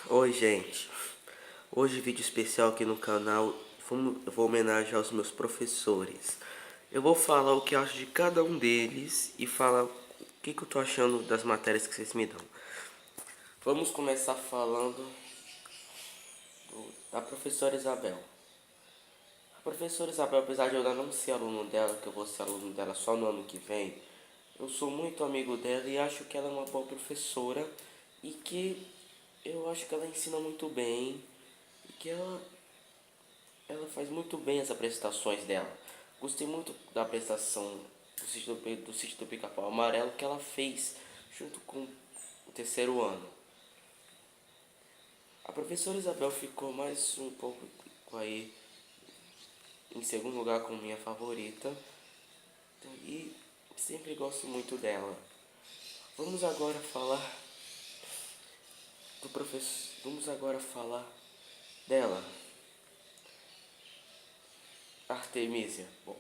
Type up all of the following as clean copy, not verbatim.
Oi, gente. Hoje vídeo especial aqui no canal. Eu vou homenagear os meus professores. Eu vou falar o que eu acho de cada um deles e falar o que eu tô achando das matérias que vocês me dão. Vamos começar falando da professora Isabel. A professora Isabel, apesar de eu ainda não ser aluno dela, que eu vou ser aluno dela só no ano que vem, eu sou muito amigo dela e acho que ela é uma boa professora e que eu acho que ela ensina muito bem e que ela faz muito bem as apresentações dela. Gostei muito da apresentação do sítio do Pica-Pau Amarelo que ela fez junto com o terceiro ano. A professora Isabel ficou mais um pouco aí em segundo lugar como minha favorita e sempre gosto muito dela. Vamos agora falar do professor. Vamos agora falar dela, Artemisia. Bom,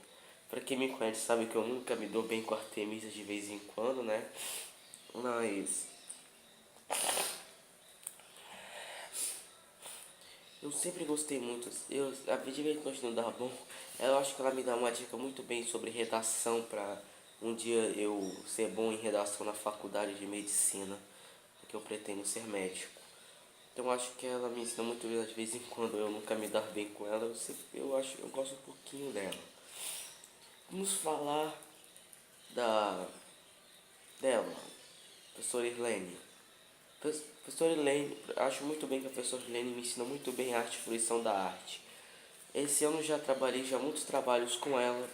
para quem me conhece sabe que eu nunca me dou bem com a Artemisia de vez em quando, né? Mas eu sempre gostei muito. A de vez em quando não dá bom. Eu acho que ela me dá uma dica muito bem sobre redação para um dia eu ser bom em redação na faculdade de medicina, porque eu pretendo ser médico. Então acho que ela me ensina muito bem de vez em quando eu nunca me dar bem com ela. Eu gosto um pouquinho dela. Vamos falar da dela, professora Irlene. Professora Irlene, acho muito bem que a professora Irlene me ensina muito bem a arte e fruição da arte. Esse ano já trabalhei muitos trabalhos com ela,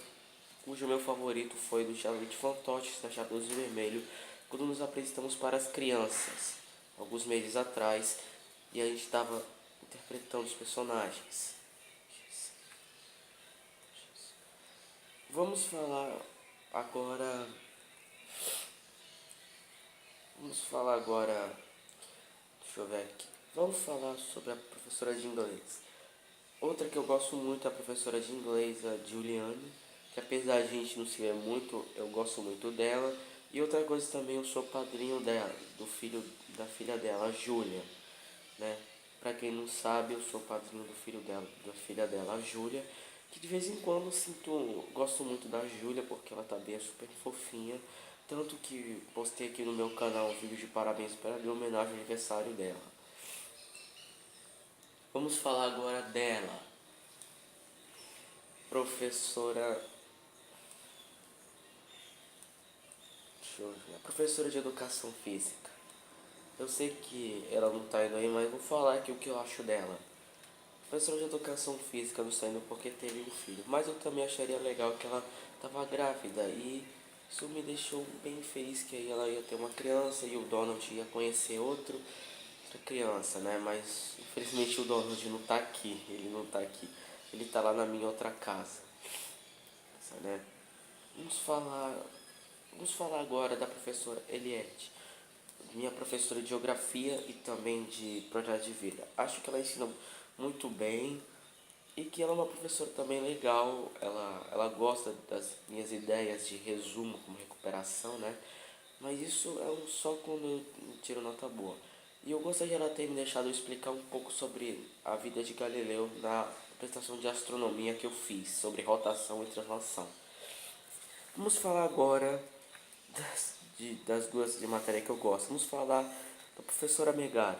cujo meu favorito foi do Charlie de Fantoches da Chapeuzinho Vermelho, quando nos apresentamos para as crianças, alguns meses atrás, e a gente estava interpretando os personagens. Vamos falar agora. Vamos falar agora. Deixa eu ver aqui. Vamos falar sobre a professora de inglês. Outra que eu gosto muito é a professora de inglês, a Juliane, que apesar de a gente não se ver muito, eu gosto muito dela. E outra coisa também, eu sou padrinho dela, da filha dela, a Júlia, né? Pra quem não sabe, eu sou padrinho do filho dela, da filha dela, a Júlia, que de vez em quando gosto muito da Júlia porque ela também é super fofinha. Tanto que postei aqui no meu canal um vídeo de parabéns para ela, em homenagem ao aniversário dela. Vamos falar agora dela, professora. Deixa eu ver. A professora de educação física. Eu sei que ela não tá indo aí, mas vou falar aqui o que eu acho dela. A professora de educação física não está indo porque teve um filho. Mas eu também acharia legal que ela tava grávida. E isso me deixou bem feliz que aí ela ia ter uma criança e o Donald ia conhecer outra criança, né? Mas infelizmente o Donald não tá aqui. Ele não tá aqui. Ele tá lá na minha outra casa. Né? Vamos falar Vamos falar agora da professora Eliette, minha professora de geografia e também de projeto de vida. Acho que ela ensina muito bem e que ela é uma professora também legal. Ela gosta das minhas ideias de resumo como recuperação, né? Mas isso só quando eu tiro nota boa. E eu gostaria de ela ter me deixado explicar um pouco sobre a vida de Galileu na apresentação de astronomia que eu fiz, sobre rotação e translação. Vamos falar agora das duas de matéria que eu gosto. Vamos falar da professora Megara.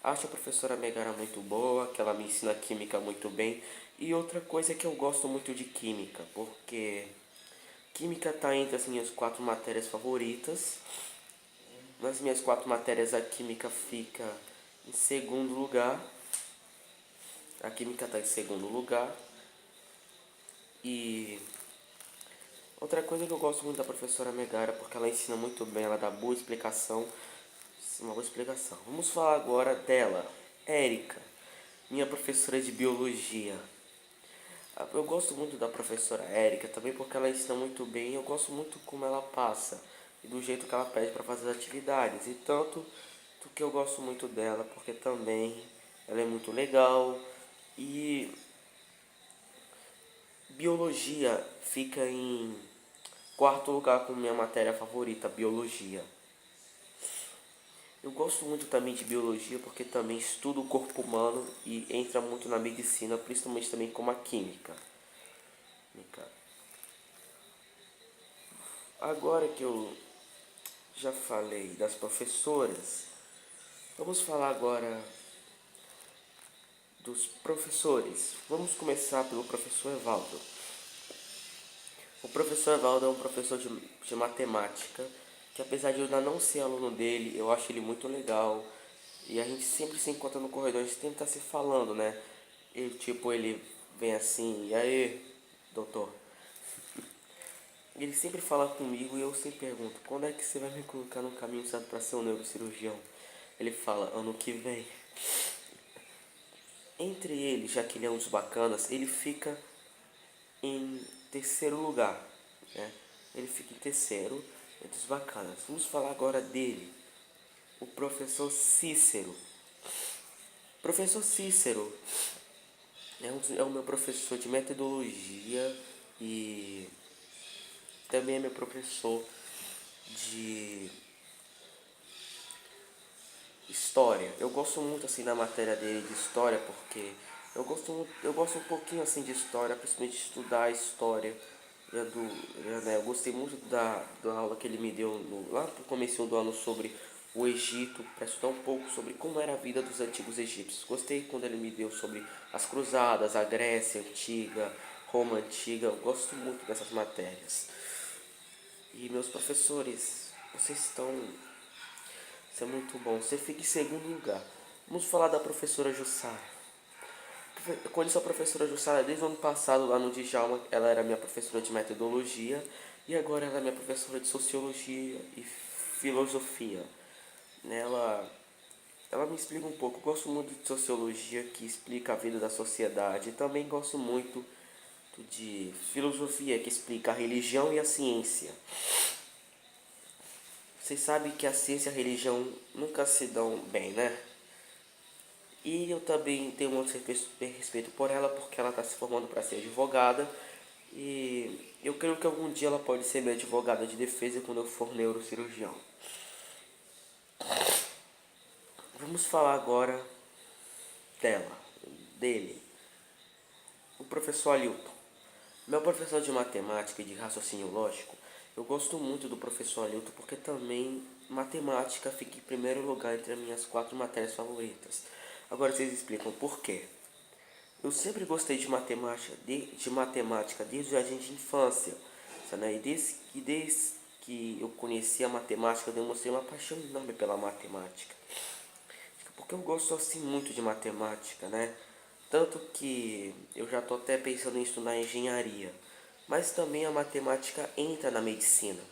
Acho a professora Megara muito boa, que ela me ensina química muito bem. E outra coisa é que eu gosto muito de química, porque química está entre as minhas 4 matérias favoritas. Nas minhas 4 matérias a química fica em segundo lugar. A química está em segundo lugar. E outra coisa que eu gosto muito da professora Megara, porque ela ensina muito bem, ela dá boa explicação. Uma boa explicação. Vamos falar agora dela, Érica, minha professora de biologia. Eu gosto muito da professora Érica também porque ela ensina muito bem. Eu gosto muito como ela passa e do jeito que ela pede para fazer as atividades. E tanto do que eu gosto muito dela porque também ela é muito legal. E biologia fica em quarto lugar como minha matéria favorita, biologia. Eu gosto muito também de biologia porque também estudo o corpo humano e entra muito na medicina, principalmente também como a química. Agora que eu já falei das professoras, vamos falar agora dos professores. Vamos começar pelo professor Evaldo. O professor Evaldo é um professor de matemática, que apesar de eu ainda não ser aluno dele, eu acho ele muito legal. E a gente sempre se encontra no corredor, a gente sempre tá se falando, né? E, tipo, ele vem assim, e aí, doutor? Ele sempre fala comigo e eu sempre pergunto, quando é que você vai me colocar no caminho certo para ser um neurocirurgião? Ele fala, ano que vem. Entre eles, já que ele é um dos bacanas, ele fica em terceiro lugar, né? Ele fica em terceiro entre os bacanas. Vamos falar agora dele, o professor Cícero. Professor Cícero é o meu professor de metodologia e também é meu professor de história. Eu gosto muito assim da matéria dele de história porque eu gosto um pouquinho assim de história, principalmente de estudar a história. Eu gostei muito da aula que ele me deu lá no começo do ano sobre o Egito, para estudar um pouco sobre como era a vida dos antigos egípcios. Gostei quando ele me deu sobre as cruzadas, a Grécia antiga, Roma antiga. Eu gosto muito dessas matérias. E meus professores, vocês estão isso é muito bom. Você fica em segundo lugar. Vamos falar da professora Jussara. Eu conheço a professora Jussara desde o ano passado lá no Djalma. Ela era minha professora de metodologia e agora ela é minha professora de sociologia e filosofia. Ela me explica um pouco. Eu gosto muito de sociologia que explica a vida da sociedade. E também gosto muito de filosofia que explica a religião e a ciência. Vocês sabem que a ciência e a religião nunca se dão bem, né? E eu também tenho muito respeito por ela porque ela está se formando para ser advogada. E eu creio que algum dia ela pode ser minha advogada de defesa quando eu for neurocirurgião. Vamos falar agora dela, dele, o professor Alilton. Meu professor de matemática e de raciocínio lógico, eu gosto muito do professor Alilton porque também matemática fica em primeiro lugar entre as minhas 4 matérias favoritas. Agora vocês explicam por quê. Eu sempre gostei de matemática desde o jardim de infância, né? Desde que eu conheci a matemática, eu demonstrei uma paixão enorme pela matemática. Porque eu gosto assim muito de matemática, né? Tanto que eu já estou até pensando em estudar engenharia. Mas também a matemática entra na medicina,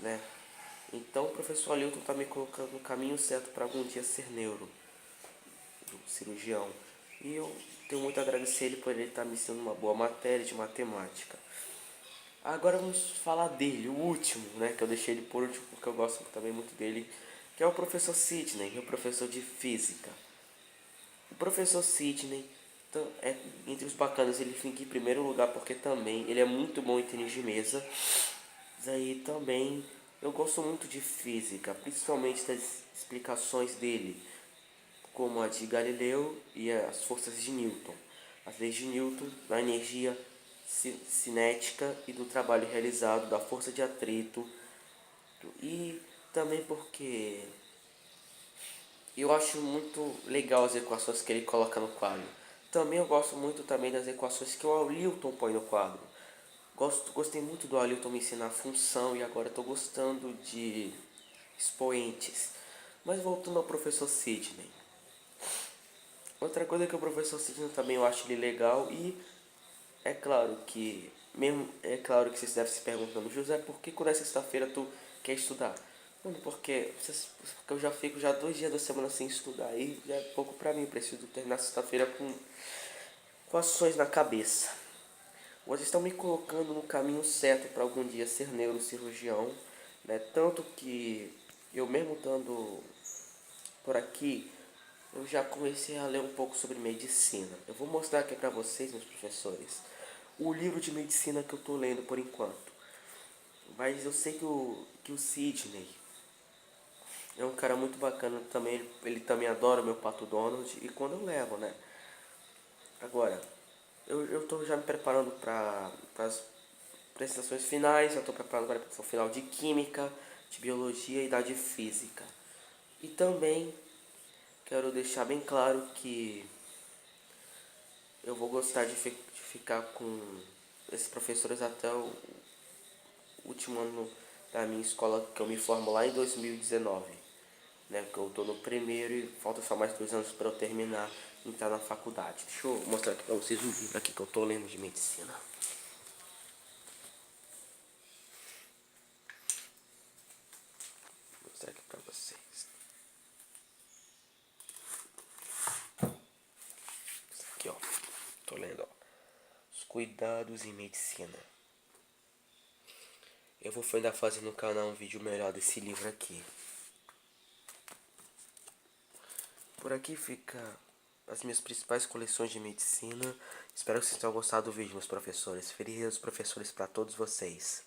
né? Então o professor Alilton está me colocando no caminho certo para algum dia ser cirurgião. E eu tenho muito a agradecer ele por ele estar me ensinando uma boa matéria de matemática. Agora vamos falar dele, o último, né? Que eu deixei ele por último porque eu gosto também muito dele, que é o professor Sidney, meu professor de física. O professor Sidney, entre os bacanas, ele fica em primeiro lugar porque também ele é muito bom em tênis de mesa. Daí também eu gosto muito de física, principalmente das explicações dele, como a de Galileu e as forças de Newton. As leis de Newton, da energia cinética e do trabalho realizado, da força de atrito. E também porque eu acho muito legal as equações que ele coloca no quadro. Também eu gosto muito também das equações que o Hamilton põe no quadro. Gostei muito do Hamilton me ensinar função e agora estou gostando de expoentes. Mas voltando ao professor Sidney. Outra coisa que o professor Sidney também eu acho ele legal e é claro que vocês devem se perguntando, José, por que quando é sexta-feira tu quer estudar? Mano, porque eu já fico já 2 dias da semana sem estudar e já é pouco pra mim, preciso terminar sexta-feira com ações na cabeça. Vocês estão me colocando no caminho certo para algum dia ser neurocirurgião, né? Tanto que eu mesmo estando por aqui, eu já comecei a ler um pouco sobre medicina. Eu vou mostrar aqui para vocês, meus professores, o livro de medicina que eu estou lendo por enquanto. Mas eu sei que o Sidney, É um cara muito bacana também, ele também adora o meu Pato Donald e quando eu levo, né? Agora, eu tô já me preparando para as apresentações finais, eu tô preparando para a apresentação final de Química, de Biologia e da de Física. E também quero deixar bem claro que eu vou gostar de ficar com esses professores até o último ano da minha escola, que eu me formo lá em 2019, né? Que eu tô no primeiro e falta só mais 2 anos para eu terminar e entrar na faculdade. Deixa eu mostrar aqui para vocês um livro aqui que eu tô lendo de medicina. Vou mostrar aqui para vocês. Isso aqui, ó. Tô lendo, ó. Os cuidados em medicina. Eu vou ainda fazer no canal um vídeo melhor desse livro aqui. Por aqui fica as minhas principais coleções de medicina. Espero que vocês tenham gostado do vídeo, meus professores. Felizes professores para todos vocês.